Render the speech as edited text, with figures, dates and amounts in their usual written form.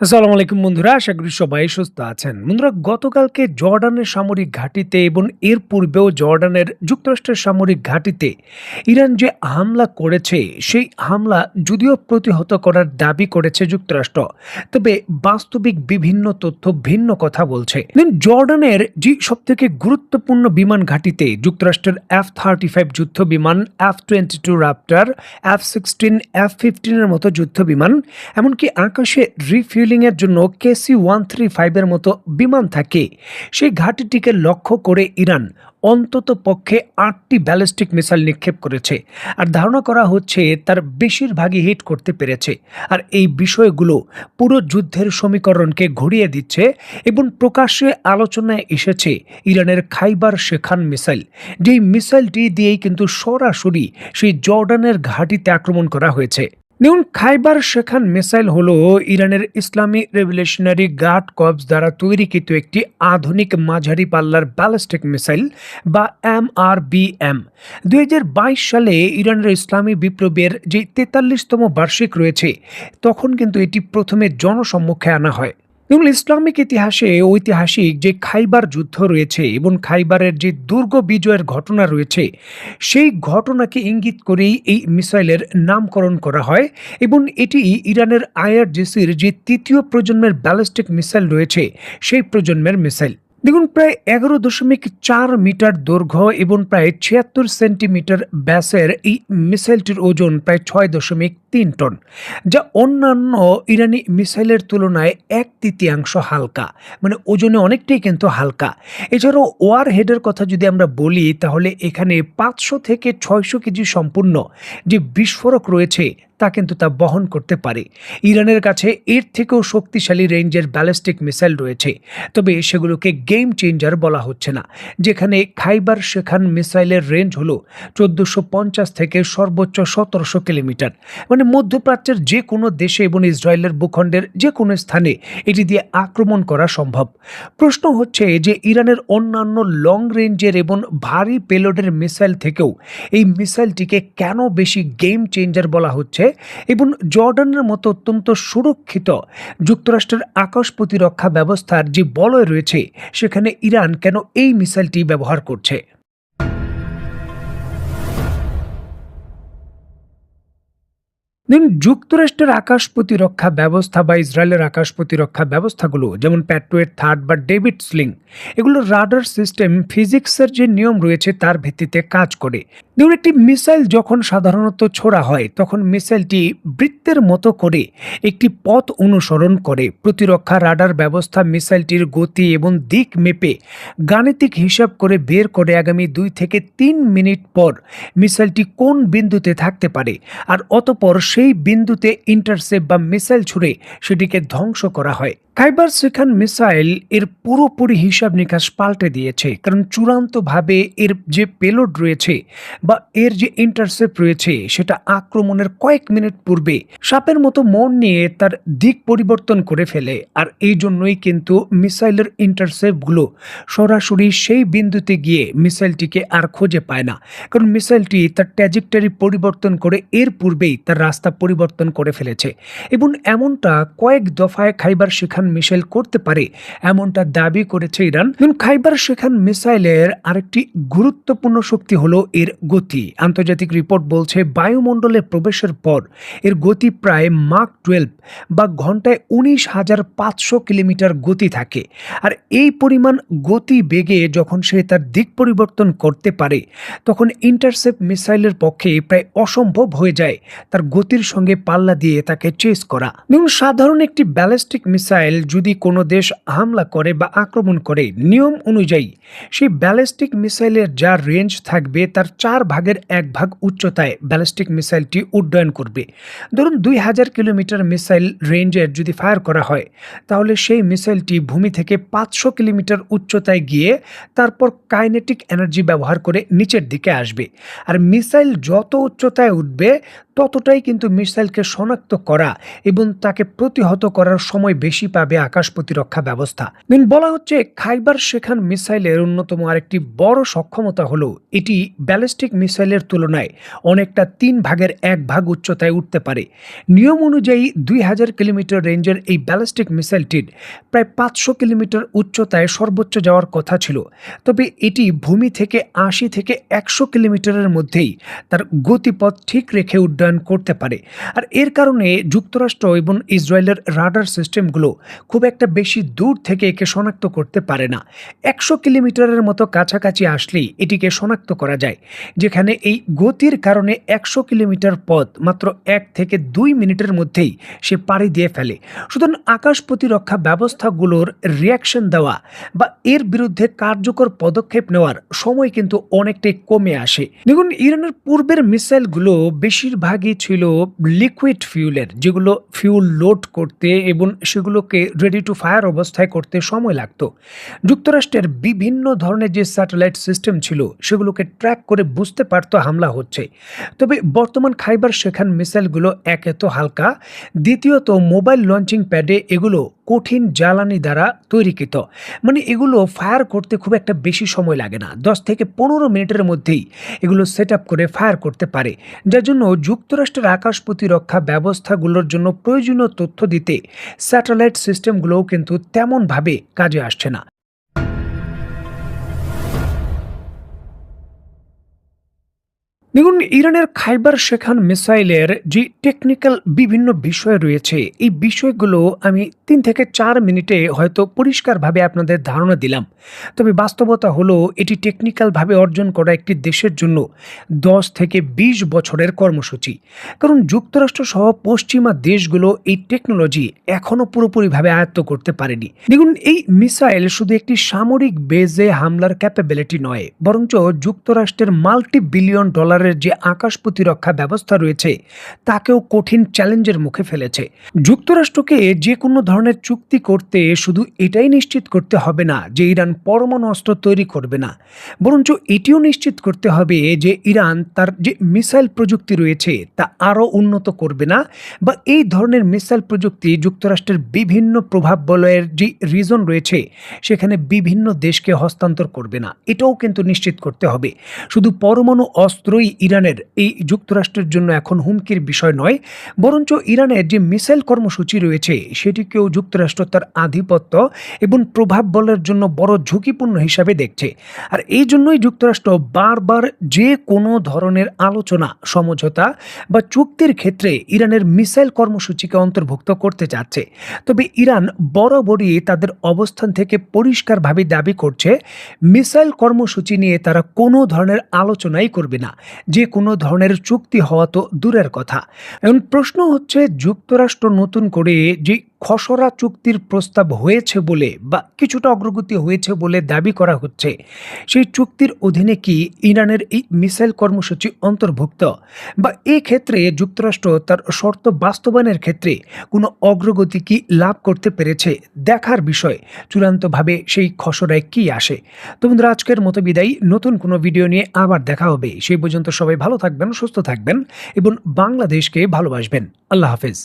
আসসালামু আলাইকুম বন্ধুরা, আশা করি সবাই সুস্থ আছেন। বন্ধুরা, গতকালকে জর্ডানের সামরিক ঘাঁটিতে এবং এর পূর্বেও জর্ডানের যুক্তরাষ্ট্রের সামরিক ঘাঁটিতে ইরান যে হামলা করেছে, সেই হামলা যদিও প্রতিহত করার দাবি করেছে যুক্তরাষ্ট্র, তবে বাস্তবিক বিভিন্ন তথ্য ভিন্ন কথা বলছে। জর্ডানের যে সবথেকে গুরুত্বপূর্ণ বিমান ঘাঁটিতে যুক্তরাষ্ট্রের F-35 যুদ্ধ বিমান, F-22 রাপ্টার, F-16, F-15 এর মতো যুদ্ধ বিমান, এমনকি আকাশে রিফিউলিং এর জন্য KC-135 এর মতো বিমান থাকে। সেই ঘাঁটিটিকে লক্ষ্য করে ইরান অন্তত পক্ষে 8টি ব্যালিস্টিক মিসাইল নিক্ষেপ করেছে, আর ধারণা করা হচ্ছে তার বেশিরভাগই হিট করতে পেরেছে। আর এই বিষয়গুলো পুরো যুদ্ধের সমীকরণকে ঘুরিয়ে দিচ্ছে এবং প্রকাশ্যে আলোচনায় এসেছে ইরানের খাইবার শেখান মিসাইল, যেই মিসাইলটি দিয়েই কিন্তু সরাসরি সেই জর্ডানের ঘাঁটিতে আক্রমণ করা হয়েছে। দেখুন, খাইবার শেখান মিসাইল হলো ইরানের ইসলামী রেভলিউশনারি গার্ড কর্পস দ্বারা তৈরিকৃত একটি আধুনিক মাঝারি পাল্লার ব্যালিস্টিক মিসাইল বা MRBM। 2022 সালে ইরানের ইসলামী বিপ্লবের যে 43তম বার্ষিক রয়েছে, তখন কিন্তু এটি প্রথমে জনসম্মুখে আনা হয়। এবং ইসলামিক ইতিহাসে ঐতিহাসিক যে খাইবার যুদ্ধ রয়েছে এবং খাইবারের যে দুর্গ বিজয়ের ঘটনা রয়েছে, সেই ঘটনাকে ইঙ্গিত করেই এই মিসাইলের নামকরণ করা হয়। এবং এটি ইরানের IRGCর যে তৃতীয় প্রজন্মের ব্যালিস্টিক মিসাইল রয়েছে, সেই প্রজন্মের মিসাইল। দেখুন, প্রায় 11.4 মিটার দৈর্ঘ্য এবং প্রায় 76 সেন্টিমিটার ব্যাসের এই মিসাইলটির ওজন প্রায় 6.3 টন, যা অন্যান্য ইরানি মিসাইলের তুলনায় 1/3 হালকা, মানে ওজনে অনেকটাই কিন্তু হালকা। এছাড়াও ওয়ার হেডের কথা যদি আমরা বলি, তাহলে এখানে 500 থেকে 600 কেজি সম্পূর্ণ যে বিস্ফোরক রয়েছে, তা কিন্তু তা বহন করতে পারে। ইরানের কাছে এর থেকেও শক্তিশালী রেঞ্জের ব্যালিস্টিক মিসাইল রয়েছে, তবে সেগুলোকে গেম চেঞ্জার বলা হচ্ছে না। যেখানে খাইবার শেখান মিসাইলের রেঞ্জ হলো 1450 থেকে সর্বোচ্চ 1700 কিলোমিটার, মানে মধ্যপ্রাচ্যের যে কোনো দেশে এবং ইসরায়েলের ভূখণ্ডের যে কোনো স্থানে এটি দিয়ে আক্রমণ করা সম্ভব। প্রশ্ন হচ্ছে যে ইরানের অন্যান্য লং রেঞ্জের এবং ভারী পেলোডের মিসাইল থেকেও এই মিসাইলটিকে কেন বেশি গেম চেঞ্জার বলা হচ্ছে, এবং জর্ডানের মতো অত্যন্ত সুরক্ষিত যুক্তরাষ্ট্রের আকাশ প্রতিরক্ষা ব্যবস্থার যে বলয় রয়েছে, সেখানে ইরান কেন এই মিসাইলটি ব্যবহার করছে। যুক্তরাষ্ট্রের আকাশ প্রতিরক্ষা ব্যবস্থা বা ইসরায়েলের আকাশ প্রতিরক্ষা ব্যবস্থাগুলো, যেমন প্যাট্রিয়ট থার্ড বা ডেভিড স্লিং, এগুলো রাডার সিস্টেম ফিজিক্সের যে নিয়ম রয়েছে তার ভিত্তিতে কাজ করে। দেখুন, একটি মিসাইল যখন সাধারণত ছোড়া হয়, তখন মিসাইলটি বৃত্তের মতো করে একটি পথ অনুসরণ করে। প্রতিরক্ষা রাডার ব্যবস্থা মিসাইলটির গতি এবং দিক মেপে গাণিতিক হিসাব করে বের করে আগামী 2 থেকে 3 মিনিট পর মিসাইলটি কোন বিন্দুতে থাকতে পারে, আর অতঃপর সেই বিন্দুতে ইন্টারসেপ্ট বা মিসাইল ছুড়ে সেটিকে ধ্বংস করা হয়। খাইবার শেখান মিসাইল এর পুরোপুরি হিসাব নিকাশ পাল্টে দিয়েছে, কারণ চূড়ান্তভাবে এর যে পেলোড রয়েছে বা এর যে ইন্টারসেপ্ট রয়েছে, সেটা আক্রমণের কয়েক মিনিট পূর্বে সাপের মতো মন নিয়ে তার দিক পরিবর্তন করে ফেলে। আর এই জন্যই কিন্তু মিসাইলের ইন্টারসেপ্টগুলো সরাসরি সেই বিন্দুতে গিয়ে মিসাইলটিকে আর খুঁজে পায় না, কারণ মিসাইলটি তার ট্র্যাজেক্টরি পরিবর্তন করে এর পূর্বেই তার রাস্তা পরিবর্তন করে ফেলেছে। এবং এমনটা কয়েক দফায় খাইবার শেখান মিসাইল করতে পারে, এমনটা দাবি করেছে ইরান। খাইবার শেখান মিসাইলের আরেকটি গুরুত্বপূর্ণ শক্তি হলো এর গতি। আন্তর্জাতিক রিপোর্ট বলছে বায়ুমণ্ডলে প্রবেশের পর এর গতি প্রায় মাক 12 বা ঘন্টায় 19,500 কিলোমিটার গতি থাকে। আর এই পরিমাণ গতি বেগে যখন সে তার দিক পরিবর্তন করতে পারে, তখন ইন্টারসেপ্ট মিসাইলের পক্ষে প্রায় অসম্ভব হয়ে যায় তার গতির সঙ্গে পাল্লা দিয়ে তাকে চেস করা। সাধারণ একটি ব্যালিস্টিক মিসাইল যদি কোনো দেশ হামলা করে বা আক্রমণ করে, নিয়ম অনুযায়ী সেই ব্যালিস্টিক মিসাইলের যা রেঞ্জ থাকবে তার 4 ভাগের 1 ভাগ উচ্চতায় ব্যালিস্টিক মিসাইলটি উড্ডয়ন করবে। ধরুন 2000 কিলোমিটার মিসাইল রেঞ্জের যদি ফায়ার করা হয়, তাহলে সেই মিসাইলটি ভূমি থেকে 500 কিলোমিটার উচ্চতায় গিয়ে তারপর কাইনেটিক এনার্জি ব্যবহার করে নিচের দিকে আসবে। আর মিসাইল যত উচ্চতায় উঠবে, ততটাই কিন্তু কিন্তু মিসাইলকে শনাক্ত করা এবং তাকে প্রতিহত করার সময় বেশি পাবে আকাশ প্রতিরক্ষা ব্যবস্থা। বলা হচ্ছে খাইবার শেখান মিসাইলের অন্যতম আরেকটি বড় সক্ষমতা হলো এটি ব্যালিস্টিক মিসাইলের তুলনায় অনেকটা 1/3 উচ্চতায় উঠতে পারে। নিয়ম অনুযায়ী 2000 কিলোমিটার রেঞ্জের এই ব্যালিস্টিক মিসাইলটির প্রায় 500 কিলোমিটার উচ্চতায় সর্বোচ্চ যাওয়ার কথা ছিল, তবে এটি ভূমি থেকে 80 থেকে 100 কিলোমিটারের মধ্যেই তার গতিপথ ঠিক রেখে উড্ডয়ন করতে পারে। আর এর কারণে যুক্তরাষ্ট্র এবং ইসরায়েলের রাডার সিস্টেমগুলো খুব একটা বেশি দূর থেকে একে শনাক্ত করতে পারে না। 100 কিলোমিটারের মতো কাছাকাছি আসলেই এটিকে শনাক্ত করা যায়, যেখানে এই গতির কারণে 100 কিলোমিটার পথ মাত্র 1 থেকে 2 মিনিটের মধ্যেই সে পাড়ি দিয়ে ফেলে। সুতরাং আকাশ প্রতিরক্ষা ব্যবস্থাগুলোর রিয়াকশন দেওয়া বা এর বিরুদ্ধে কার্যকর পদক্ষেপ নেওয়ার সময় কিন্তু অনেকটাই কমে আসে। দেখুন, ইরানের পূর্বের মিসাইলগুলো বেশিরভাগই ছিল লিকুইড ফিউলের, যেগুলো ফিউল লোড করতে এবং সেগুলোকে রেডি টু ফায়ার অবস্থায় করতে সময় লাগতো। যুক্তরাষ্ট্রের বিভিন্ন ধরনের যে স্যাটেলাইট সিস্টেম ছিল সেগুলোকে ট্র্যাক করে বুঝতে পারতো হামলা হচ্ছে। তবে বর্তমান খাইবার শেখান মিসাইলগুলো একে তো হালকা, দ্বিতীয়ত মোবাইল লঞ্চিং প্যাডে এগুলো কঠিন জ্বালানি দ্বারা তৈরিকৃত, মানে এগুলো ফায়ার করতে খুব একটা বেশি সময় লাগে না, 10 থেকে 15 মিনিটের মধ্যেই এগুলো সেট আপ করে ফায়ার করতে পারে, যার জন্য যুক্তরাষ্ট্রের আকাশ প্রতিরক্ষা ব্যবস্থাগুলোর জন্য প্রয়োজনীয় তথ্য দিতে স্যাটেলাইট সিস্টেমগুলোও কিন্তু তেমনভাবে কাজে আসছে না। দেখুন, ইরানের খাইবার শেখান মিসাইলের যে টেকনিক্যাল বিভিন্ন বিষয় রয়েছে, এই বিষয়গুলো আমি 3 থেকে 4 মিনিটে হয়তো পরিষ্কারভাবে আপনাদের ধারণা দিলাম। তবে বাস্তবতা হলো এটি টেকনিক্যালভাবে অর্জন করা একটি দেশের জন্য 10 থেকে 20 বছরের কর্মসূচি। কারণ যুক্তরাষ্ট্র সহ পশ্চিমা দেশগুলো এই টেকনোলজি এখনও পুরোপুরিভাবে আয়ত্ত করতে পারেনি। দেখুন, এই মিসাইল শুধু একটি সামরিক বেজে হামলার ক্যাপাবিলিটি নয়, বরঞ্চ যুক্তরাষ্ট্রের $multi-billion যে আকাশ প্রতিরক্ষা ব্যবস্থা রয়েছে তাকেও কঠিন চ্যালেঞ্জের মুখে ফেলেছে। যুক্তরাষ্ট্রকে যে কোনো ধরনের চুক্তি করতে শুধু এটাই নিশ্চিত করতে হবে না যে ইরান পরমাণু অস্ত্র তৈরি করবে না, বরঞ্চ এটিও নিশ্চিত করতে হবে যে ইরান তার যে মিসাইল প্রযুক্তি রয়েছে তা আরও উন্নত করবে না, বা এই ধরনের মিসাইল প্রযুক্তি যুক্তরাষ্ট্রের বিভিন্ন প্রভাব বলয়ের যে রিজন রয়েছে সেখানে বিভিন্ন দেশকে হস্তান্তর করবে না, এটাও কিন্তু নিশ্চিত করতে হবে। শুধু পরমাণু অস্ত্রই ইরানের এই যুক্তরাষ্ট্রের জন্য এখন হুমকির বিষয় নয়, বরঞ্চ ইরানের যে মিসাইল কর্মসূচি রয়েছে সেটিকেও যুক্তরাষ্ট্র তার আধিপত্য এবং প্রভাব বলের জন্য বড় ঝুঁকিপূর্ণ হিসাবে দেখছে। আর এই জন্যই যুক্তরাষ্ট্র বারবার যে কোনো ধরনের আলোচনা, সমঝোতা বা চুক্তির ক্ষেত্রে ইরানের মিসাইল কর্মসূচিকে অন্তর্ভুক্ত করতে চাচ্ছে। তবে ইরান বরাবরই তাদের অবস্থান থেকে পরিষ্কারভাবে দাবি করছে মিসাইল কর্মসূচি নিয়ে তারা কোনো ধরনের আলোচনাই করবে না, যে কোনো ধরনের চুক্তি হওয়া তো দূরের কথা। এখন প্রশ্ন হচ্ছে, যুক্তরাষ্ট্র নতুন করে যে খসড়া চুক্তির প্রস্তাব হয়েছে বলে বা কিছুটা অগ্রগতি হয়েছে বলে দাবি করা হচ্ছে, সেই চুক্তির অধীনে কি ইরানের এই মিসাইল কর্মসূচি অন্তর্ভুক্ত, বা এই ক্ষেত্রে যুক্তরাষ্ট্র তার শর্ত বাস্তবায়নের ক্ষেত্রে কোনো অগ্রগতি কি লাভ করতে পেরেছে দেখার বিষয় চূড়ান্তভাবে সেই খসড়ায় কি আসে। তো বন্ধুরা, আজকের মতো বিদায়, নতুন কোনো ভিডিও নিয়ে আবার দেখা হবে। সেই পর্যন্ত সবাই ভালো থাকবেন, সুস্থ থাকবেন এবং বাংলাদেশকে ভালোবাসবেন। আল্লাহ হাফেজ।